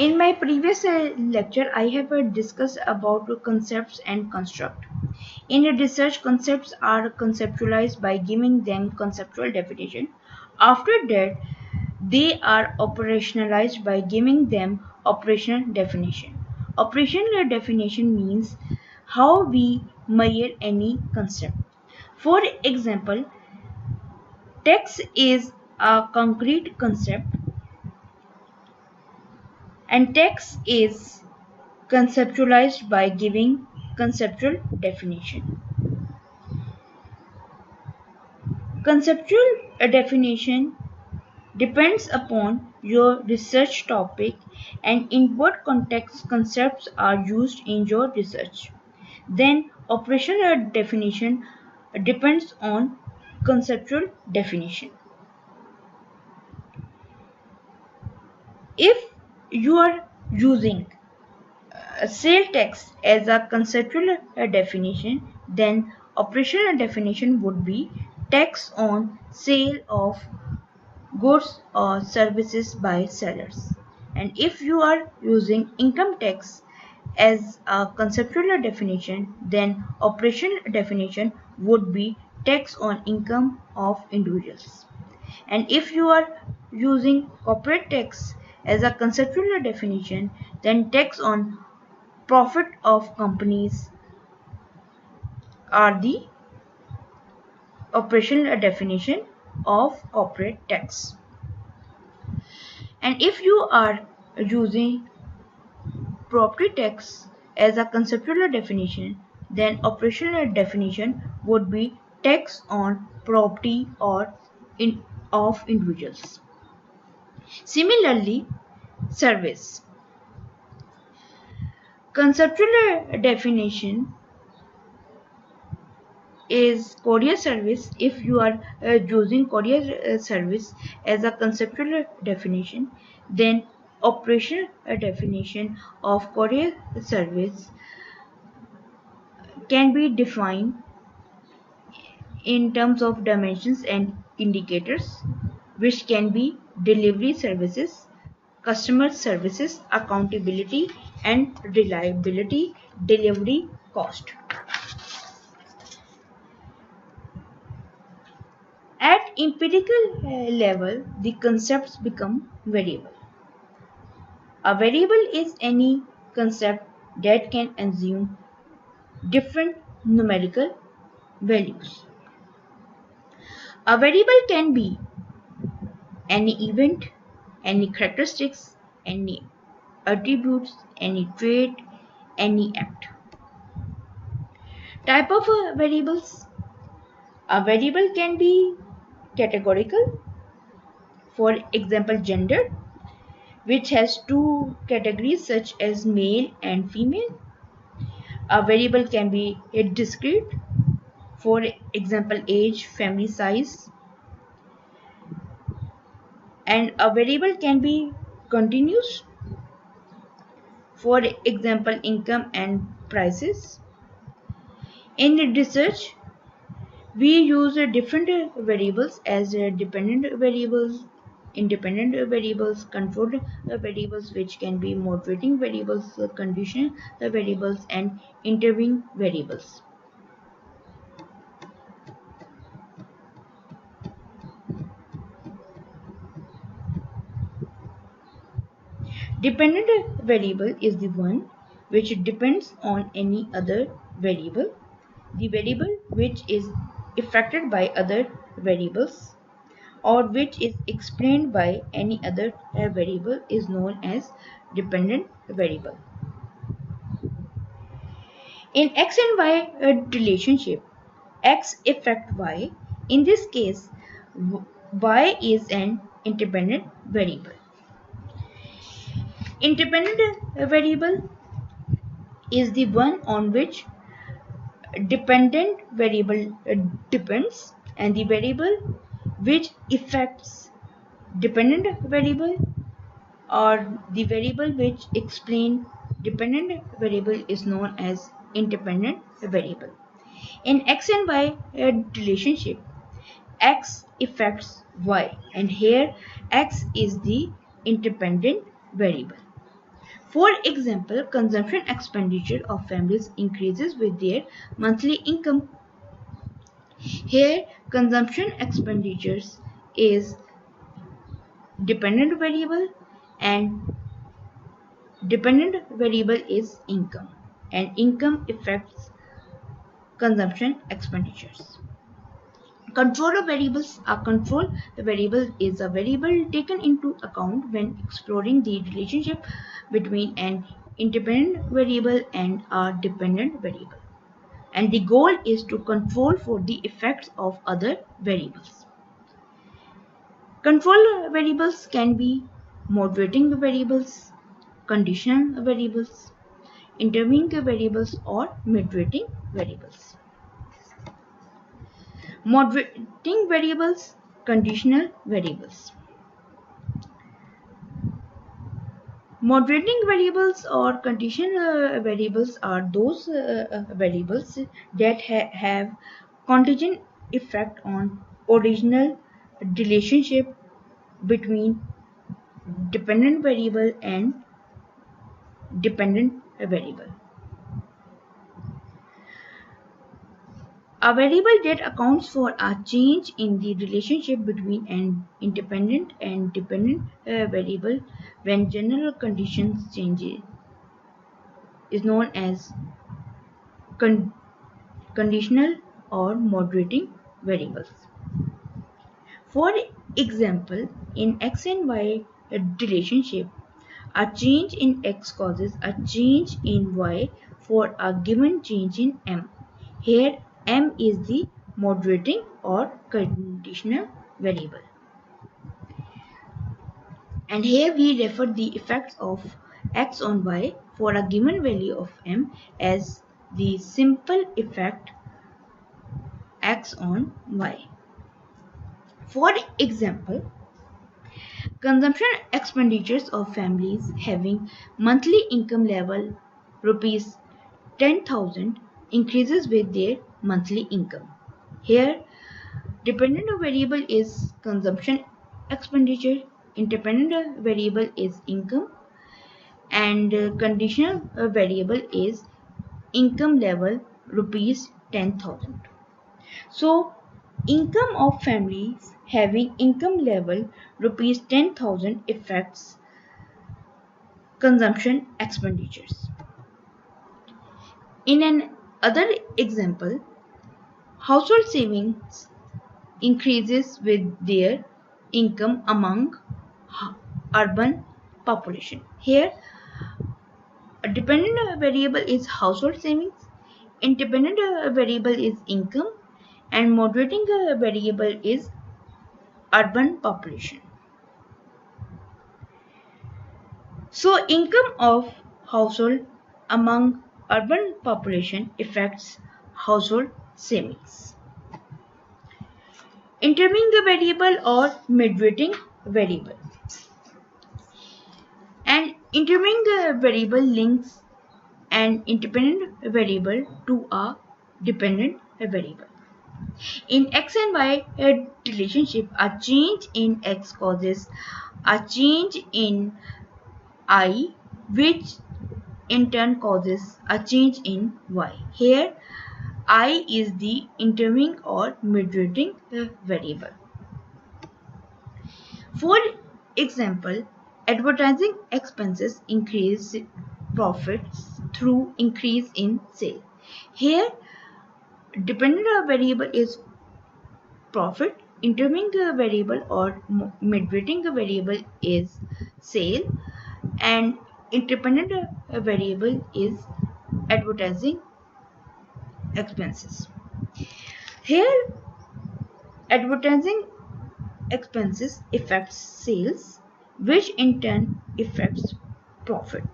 In my previous lecture, I have discussed about concepts and construct. In research, concepts are conceptualized by giving them conceptual definition. After that, they are operationalized by giving them operational definition. Operational definition means how we measure any concept. For example, text is a concrete concept and text is conceptualized by giving conceptual definition. Conceptual definition depends upon your research topic and in what context concepts are used in your research. Then operational definition depends on conceptual definition. If you are using sale text as a conceptual definition, then operational definition would be tax on sale of goods or services by sellers. And if you are using income tax as a conceptual definition, then operational definition would be tax on income of individuals. And if you are using corporate tax as a conceptual definition, then tax on profit of companies are the operational definition of corporate tax. And if you are using property tax as a conceptual definition, then operational definition would be tax on property or of individuals. Similarly, service. Conceptual definition is courier service. If you are using courier service as a conceptual definition, then operational definition of courier service can be defined in terms of dimensions and indicators, which can be delivery services, customer services, accountability and reliability, delivery cost. At empirical level, the concepts become variable. A variable is any concept that can assume different numerical values. A variable can be any event, any characteristics, any attributes, any trait, any act. Type of variables. A variable can be categorical, for example gender, which has two categories such as male and female. A variable can be discrete, for example age, family size. And a variable can be continuous, for example income and prices. In research, we use different variables as dependent variables, independent variables, controlled variables, which can be motivating variables, conditional variables, and intervening variables. Dependent variable is the one which depends on any other variable. The variable which is affected by other variables or which is explained by any other variable is known as dependent variable. In x and y relationship, x affects y. In this case, y is an independent variable. Independent variable is the one on which dependent variable depends, and the variable which affects dependent variable or the variable which explains dependent variable is known as independent variable. In x and y relationship, x affects y, and here x is the independent variable. For example, consumption expenditure of families increases with their monthly income. Here, consumption expenditures is dependent variable and dependent variable is income, and income affects consumption expenditures. Control of variables. A control variable is a variable taken into account when exploring the relationship between an independent variable and a dependent variable, and the goal is to control for the effects of other variables. Control variables can be moderating variables, conditional variables, intervening variables, or moderating variables. Moderating variables, conditional variables. Moderating variables or conditional variables are those variables that have contingent effect on original relationship between dependent variable and dependent variable. A variable that accounts for a change in the relationship between an independent and dependent variable when general conditions change is known as conditional or moderating variables. For example, in x and y relationship, a change in x causes a change in y for a given change in m. Here, m is the moderating or conditional variable. And here we refer the effects of x on y for a given value of m as the simple effect x on y. For example, consumption expenditures of families having monthly income level rupees 10,000 increases with their monthly income. Here, dependent variable is consumption expenditure, independent variable is income, and conditional variable is income level rupees 10,000. So, income of families having income level rupees 10,000 affects consumption expenditures. In another example, household savings increases with their income among urban population. Here, a dependent variable is household savings, independent variable is income, and moderating variable is urban population. So, income of household among urban population affects household savings. Intervening variable or moderating variable. An intervening variable links an independent variable to a dependent variable. In x and y relationship, a change in x causes a change in I, which in turn causes a change in y. Here, I is the intervening or moderating variable. For example, advertising expenses increase profits through increase in sale. Here, dependent variable is profit, intervening variable or moderating variable is sale, and independent variable is advertising expenses. Here, advertising expenses affects sales, which in turn affects profit.